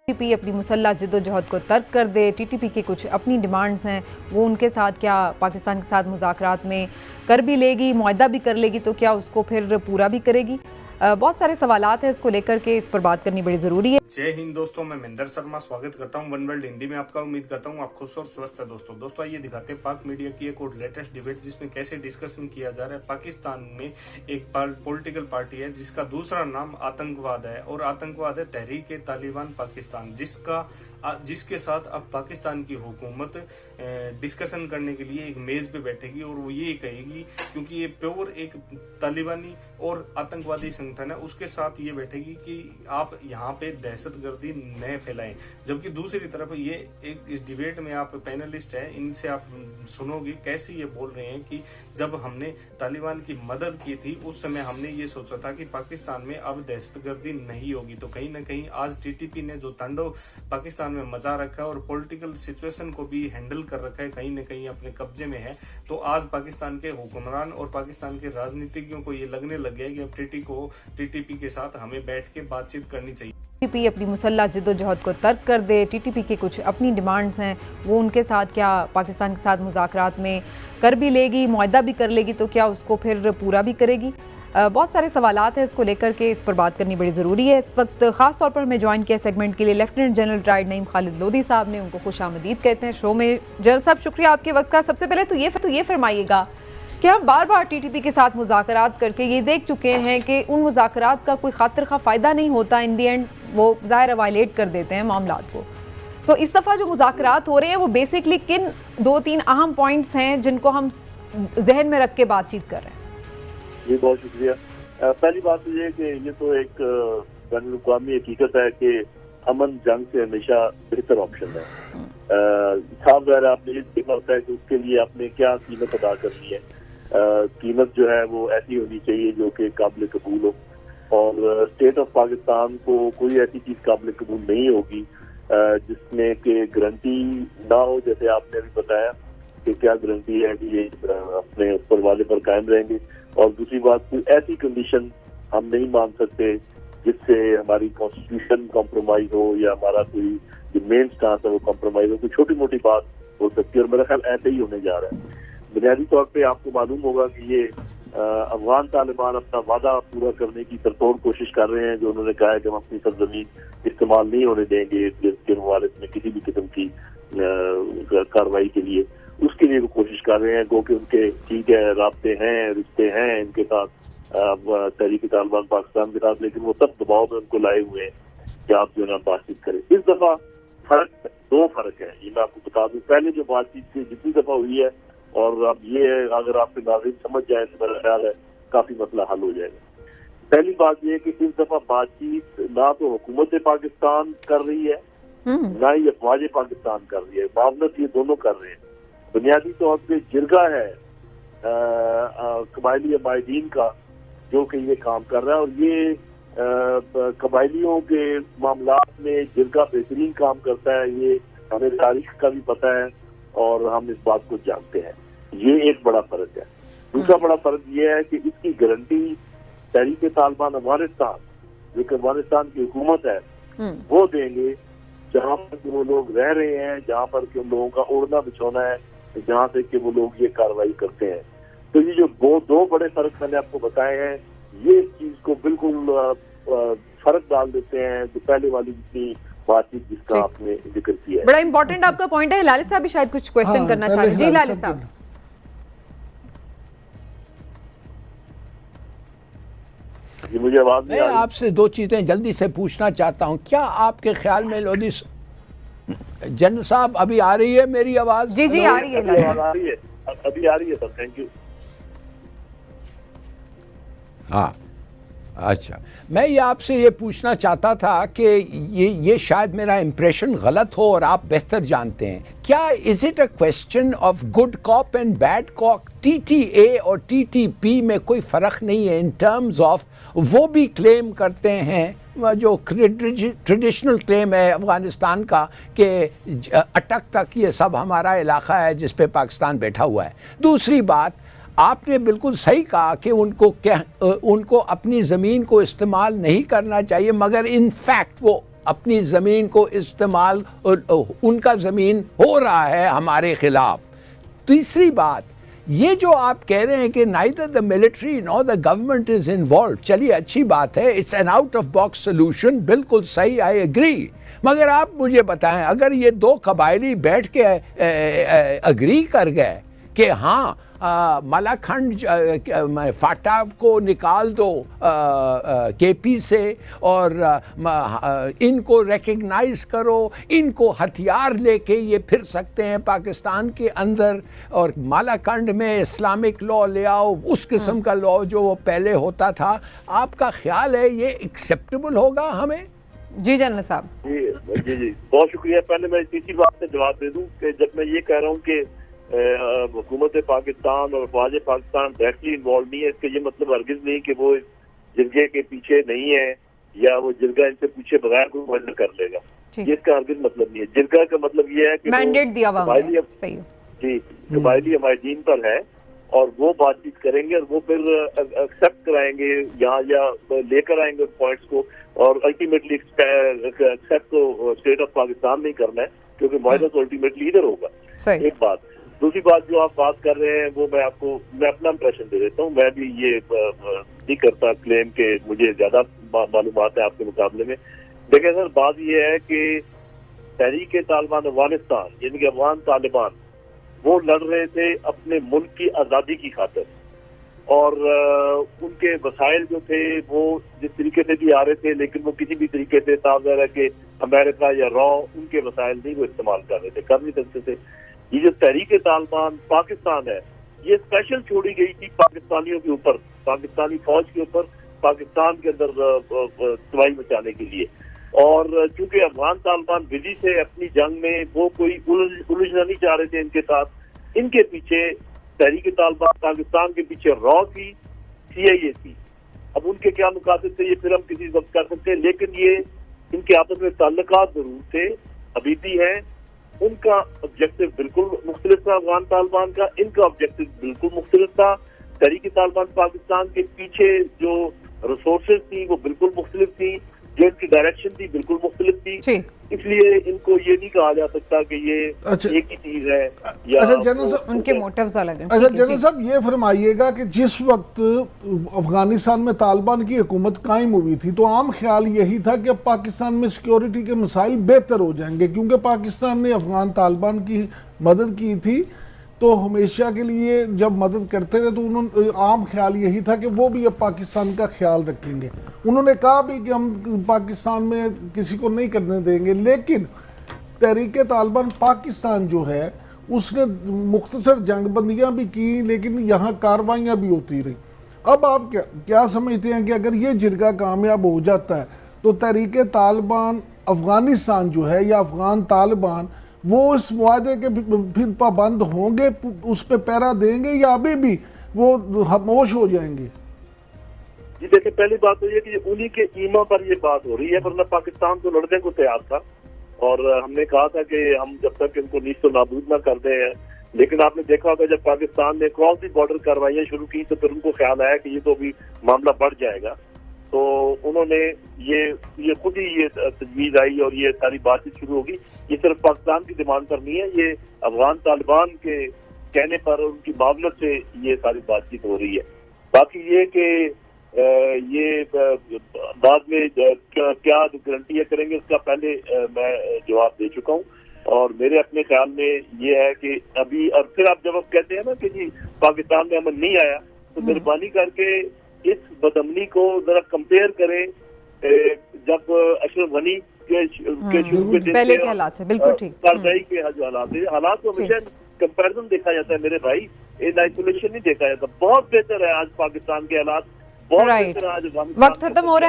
TTP अपनी मुसल्लह जद्दोजहद को तर्क कर दे, टीटीपी की कुछ अपनी डिमांड्स हैं, वो उनके साथ क्या पाकिस्तान के साथ मुज़ाकरात में कर भी लेगी, मुआहदा भी कर लेगी, तो क्या उसको फिर पूरा भी करेगी। बहुत सारे सवालात हैं इसको लेकर के, इस पर बात करनी बड़ी ज़रूरी है। जय हिंद दोस्तों, मैं महेंद्र शर्मा स्वागत करता हूं वन वर्ल्ड हिंदी में आपका। उम्मीद करता हूं आप खुश और स्वस्थ है। दोस्तों आइए दिखाते हैं पाक मीडिया की एक और लेटेस्ट डिबेट, जिसमें कैसे डिस्कशन किया जा रहा है। पाकिस्तान में एक पॉलिटिकल पार्टी है जिसका दूसरा नाम आतंकवाद है, और आतंकवाद है तहरीक तालिबान पाकिस्तान, जिसके साथ अब पाकिस्तान की हुकूमत डिस्कशन करने के लिए एक मेज पे बैठेगी, और वो ये कहेगी, क्योंकि ये प्योर एक तालिबानी और आतंकवादी संगठन है, उसके साथ ये बैठेगी कि आप यहाँ पे दहशतगर्दी न फैलाएं। जबकि दूसरी तरफ ये एक इस डिबेट में आप पैनलिस्ट हैं, इनसे आप सुनोगे कैसे ये बोल रहे हैं कि जब हमने तालिबान की मदद की थी उस समय हमने ये सोचा था कि पाकिस्तान में अब दहशतगर्दी नहीं होगी। तो कहीं ना कहीं आज टीटीपी ने जो तांडव पाकिस्तान में मचा रखा है और पॉलिटिकल सिचुएशन को भी हैंडल कर रखा है, कहीं ना कहीं अपने कब्जे में है। तो आज पाकिस्तान के हुक्मरान और पाकिस्तान के राजनीतिज्ञों को ये लगने लग गया कि अब टीटीपी के साथ हमें बैठ के बातचीत करनी चाहिए। टीटीपी अपनी मुसल्लह जद्दोजहद को तर्क कर दे, टीटीपी की कुछ अपनी डिमांड्स हैं, वो उनके साथ क्या पाकिस्तान के साथ मुज़ाकरात में कर भी लेगी, मुआहदा भी कर लेगी, तो क्या उसको फिर पूरा भी करेगी। बहुत सारे सवालात हैं इसको लेकर के, इस पर बात करनी बड़ी ज़रूरी है। इस वक्त ख़ास तौर पर हमें ज्वाइन किया सेगमेंट के लिए lieutenant general retired Naeem Khalid Lodhi साहब ने, उनको खुश आमदीद कहते हैं शो में। जनरल साहब, शुक्रिया आपके वक्त का। सबसे पहले तो ये फरमाइएगा कि हम बार बार टीटीपी के साथ मुज़ाकरात करके ये देख चुके हैं कि उन मुज़ाकरात का कोई खातिर खा फ़ायदा नहीं होता, इन दी एंड वो ज़ाहिर वायलेट कर देते हैं मामलात को। तो इस दफ़ा जो मुज़ाकरात हो रहे हैं वो बेसिकली किन 2-3 अहम पॉइंट्स हैं जिनको हम जहन में रख के बातचीत कर रहे हैं। जी बहुत शुक्रिया। पहली बात तो ये है कि ये तो एक बैनुल-अक़वामी हकीकत है कि अमन जंग से हमेशा बेहतर ऑप्शन है। साफ ज़ाहिर आपने ये देखा होता है कि उसके लिए आपने क्या कीमत अदा करनी है। कीमत जो है वो ऐसी होनी चाहिए जो कि काबिल कबूल हो, और स्टेट ऑफ पाकिस्तान को कोई ऐसी चीज़ काबिल कबूल नहीं होगी जिसमें कि गारंटी ना हो। जैसे आपने अभी बताया कि क्या गारंटी है कि ये अपने ऊपर वाले पर कायम रहेंगे, और दूसरी बात कोई ऐसी कंडीशन हम नहीं मान सकते जिससे हमारी कॉन्स्टिट्यूशन कॉम्प्रोमाइज हो या हमारा कोई जो मेन स्टांस है वो कॉम्प्रोमाइज हो। कोई छोटी मोटी बात हो सकती है, और मेरा ख्याल ऐसे ही होने जा रहा है। बुनियादी तौर पे आपको मालूम होगा कि ये अफगान तालिबान अपना वादा पूरा करने की सरतोड़ कोशिश कर रहे हैं, जो उन्होंने कहा है कि हम अपनी सरजमीन इस्तेमाल नहीं होने देंगे के मुवालत में किसी भी किस्म की कार्रवाई के लिए। उसके लिए वो कोशिश कर रहे हैं, गो कि उनके ठीक है राब्ते हैं, रिश्ते हैं इनके साथ तहरीक तालिबान पाकिस्तान के साथ, लेकिन वो सब दबाव में उनको लाए हुए हैं कि आप जो है ना बातचीत करें। इस दफा दो फर्क है, ये मैं आपको बता दूं। पहले जो बातचीत थी जितनी दफा हुई है, और अब ये अगर आपके नाज़रीन समझ जाए तो मेरा ख्याल है काफी मसला हल हो जाएगा। पहली बात ये है कि इस दफा बातचीत ना तो हुकूमत पाकिस्तान कर रही है, ना ही अफवाज पाकिस्तान कर रही है, मामलत ये दोनों कर रहे हैं। बुनियादी तौर पे जिरगा है कबायली अमायदीन का जो कि ये काम कर रहा है, और ये कबायलियों के मामलात में जिरगा बेहतरीन काम करता है। ये हमें तारीख का भी पता है और हम इस बात को जानते हैं। ये एक बड़ा फर्क है। दूसरा बड़ा फर्क ये है कि इसकी गारंटी तहरीक तालिबान अफगानिस्तान, जो कि अफगानिस्तान की हुकूमत है, वो देंगे जहाँ पर वो लोग रह रहे हैं, जहाँ पर कि उन लोगों का ओढ़ना बिछोना है, जहाँ से कि वो लोग ये कार्रवाई करते हैं। तो ये जो दो बड़े फर्क मैंने आपको बताए हैं, ये इस चीज को बिल्कुल फर्क डाल देते हैं जो पहले वाली जितनी बातचीत जिसका आपने जिक्र किया है। बड़ा इंपॉर्टेंट आपका पॉइंट है। लाले साहब भी शायद कुछ क्वेश्चन करना चाह रहे हैं। जी लाले साहब। जी मुझे आवाज नहीं आ रही। आपसे दो चीजें जल्दी से पूछना चाहता हूँ। क्या आपके ख्याल में लोधी जनरल साहब अभी आ रही है मेरी आवाज? जी जी आ रही है, अभी आ रही है सर, थैंक यू। हाँ अच्छा, मैं ये आपसे ये पूछना चाहता था कि ये शायद मेरा इम्प्रेशन गलत हो और आप बेहतर जानते हैं। क्या is it a question of good cop and bad cop? TTA और टीटीपी में कोई फ़र्क नहीं है इन टर्म्स ऑफ वो भी क्लेम करते हैं जो ट्रेडिशनल क्लेम है अफ़गानिस्तान का कि अटक तक ये सब हमारा इलाका है जिस पे पाकिस्तान बैठा हुआ है। दूसरी बात, आपने बिल्कुल सही कहा कि उनको अपनी ज़मीन को इस्तेमाल नहीं करना चाहिए, मगर इन फैक्ट वो اپنی زمین کو استعمال ان کا زمین ہو رہا ہے ہمارے خلاف۔ تیسری بات یہ جو آپ کہہ رہے ہیں کہ neither the military nor the government is involved، چلیے اچھی بات ہے، it's an out of box solution، بالکل صحیح، I agree، مگر آپ مجھے بتائیں اگر یہ دو قبائلی بیٹھ کے اگری کر گئے کہ ہاں ملاکنڈ فاٹا کو نکال دو کے پی سے اور ان کو ریکگنائز کرو، ان کو ہتھیار لے کے یہ پھر سکتے ہیں پاکستان کے اندر، اور ملاکنڈ میں اسلامک لا لے آؤ، اس قسم کا لا جو وہ پہلے ہوتا تھا، آپ کا خیال ہے یہ ایکسیپٹیبل ہوگا ہمیں؟ جی جنرل صاحب۔ جی بہت شکریہ۔ پہلے میں تیسری بات سے جواب دے دوں کہ جب میں یہ کہہ رہا ہوں کہ حکومت پاکستان اور افواج پاکستان ڈائریکٹلی انوالو نہیں ہے، اس کا یہ مطلب ہرگز نہیں کہ وہ جرگے کے پیچھے نہیں ہے یا وہ جرگہ ان سے پوچھے بغیر کوئی معاہدہ کر لے گا، یہ اس کا ہرگز مطلب نہیں ہے۔ جرگہ کا مطلب یہ ہے کہ مینڈیٹ دیا ہوا ہے، صحیح، جی قبائلی عمائدین پر ہے اور وہ بات چیت کریں گے اور وہ پھر ایکسیپٹ کرائیں گے یہاں یا لے کر آئیں گے پوائنٹس کو، اور الٹیمیٹلی ایکسیپٹ تو اسٹیٹ آف پاکستان نہیں کرنا ہے کیونکہ معاہدہ تو الٹیمیٹلی ادھر ہوگا۔ ایک بات۔ دوسری بات جو آپ بات کر رہے ہیں وہ میں اپنا امپریشن دے دیتا ہوں، میں بھی یہ نہیں کرتا کلیم کہ مجھے زیادہ معلومات ہے آپ کے مقابلے میں۔ دیکھیں سر، بات یہ ہے کہ تحریک طالبان افغانستان یعنی کہ افغان طالبان وہ لڑ رہے تھے اپنے ملک کی آزادی کی خاطر، اور ان کے وسائل جو تھے وہ جس طریقے سے بھی آ رہے تھے لیکن وہ کسی بھی طریقے سے صاف ظاہر ہے کہ امریکہ یا ان کے وسائل نہیں وہ استعمال کر رہے تھے، کر نہیں سکتے تھے۔ یہ جو تحریک طالبان پاکستان ہے یہ اسپیشل چھوڑی گئی تھی پاکستانیوں کے اوپر، پاکستانی فوج کے اوپر، پاکستان کے اندر تباہی مچانے کے لیے، اور چونکہ افغان طالبان بزی تھے اپنی جنگ میں، وہ کوئی الجھنا نہیں چاہ رہے تھے ان کے ساتھ، ان کے پیچھے تحریک طالبان پاکستان کے پیچھے تھی، CIA تھی۔ اب ان کے کیا مقاصد تھے یہ پھر ہم کسی وقت کر سکتے ہیں، لیکن یہ ان کے آپس میں تعلقات ضرور تھے، ابھی بھی ہیں۔ ان کا آبجیکٹو بالکل مختلف تھا افغان طالبان کا، ان کا آبجیکٹو بالکل مختلف تھا۔ تحریک طالبان پاکستان کے پیچھے جو ریسورسز تھی وہ بالکل مختلف تھی، جو ان کی ڈائریکشن تھی بالکل مختلف تھی، اس لیے ان کو یہ نہیں کہا جا سکتا کہ یہ ایک ہی چیز ہے یا ان کے موٹیوز الگ ہیں۔ اچھا جنرل صاحب یہ فرمائیے گا کہ جس وقت افغانستان میں طالبان کی حکومت قائم ہوئی تھی تو عام خیال یہی تھا کہ اب پاکستان میں سیکیورٹی کے مسائل بہتر ہو جائیں گے، کیونکہ پاکستان نے افغان طالبان کی مدد کی تھی تو ہمیشہ کے لیے جب مدد کرتے رہے تو عام خیال یہی تھا کہ وہ بھی اب پاکستان کا خیال رکھیں گے۔ انہوں نے کہا بھی کہ ہم پاکستان میں کسی کو نہیں کرنے دیں گے، لیکن تحریک طالبان پاکستان جو ہے اس نے مختصر جنگ بندیاں بھی کی لیکن یہاں کاروائیاں بھی ہوتی رہی۔ اب آپ کیا سمجھتے ہیں کہ اگر یہ جرگہ کامیاب ہو جاتا ہے تو تحریک طالبان افغانستان جو ہے یا افغان طالبان وہ اس معاہدے کے پھر پابند ہوں گے، اس پہ پیرا دیں گے یا ابھی بھی وہ خاموش ہو جائیں گے؟ جی دیکھیں، پہلی بات تو یہ کہ انہی کے ایما پر یہ بات ہو رہی ہے، ورنہ پاکستان تو لڑنے کو تیار تھا اور ہم نے کہا تھا کہ ہم جب تک ان کو نیست و نابود نہ کر دیں، لیکن آپ نے دیکھا ہوگا جب پاکستان نے کراس دی بارڈر کاروائیاں شروع کی تو پھر ان کو خیال آیا کہ یہ تو ابھی معاملہ بڑھ جائے گا، تو انہوں نے یہ خود ہی یہ تجویز آئی اور یہ ساری بات چیت شروع ہوگی۔ یہ صرف پاکستان کی ڈیمانڈ پر نہیں ہے، یہ افغان طالبان کے کہنے پر اور ان کی معاونت سے یہ ساری بات چیت ہو رہی ہے۔ باقی یہ کہ یہ بعد میں کیا گارنٹیاں کریں گے اس کا پہلے میں جواب دے چکا ہوں، اور میرے اپنے خیال میں یہ ہے کہ ابھی، اور پھر آپ جب آپ کہتے ہیں نا کہ جی پاکستان میں امن نہیں آیا، تو مہربانی کر کے اس بدامنی کو ذرا کمپیئر کریں جب اشرف غنی کے شروع کے پہلے کے حالات سے، بالکل ٹھیک، کارروائی کے جو حالات کو ہمیشہ کمپیرزن دیکھا جاتا ہے میرے بھائی، ان آئسولیشن نہیں دیکھا جاتا۔ بہت بہتر ہے آج پاکستان کے حالات، بہت بہتر ہے آج۔ وقت ختم ہو رہا ہے۔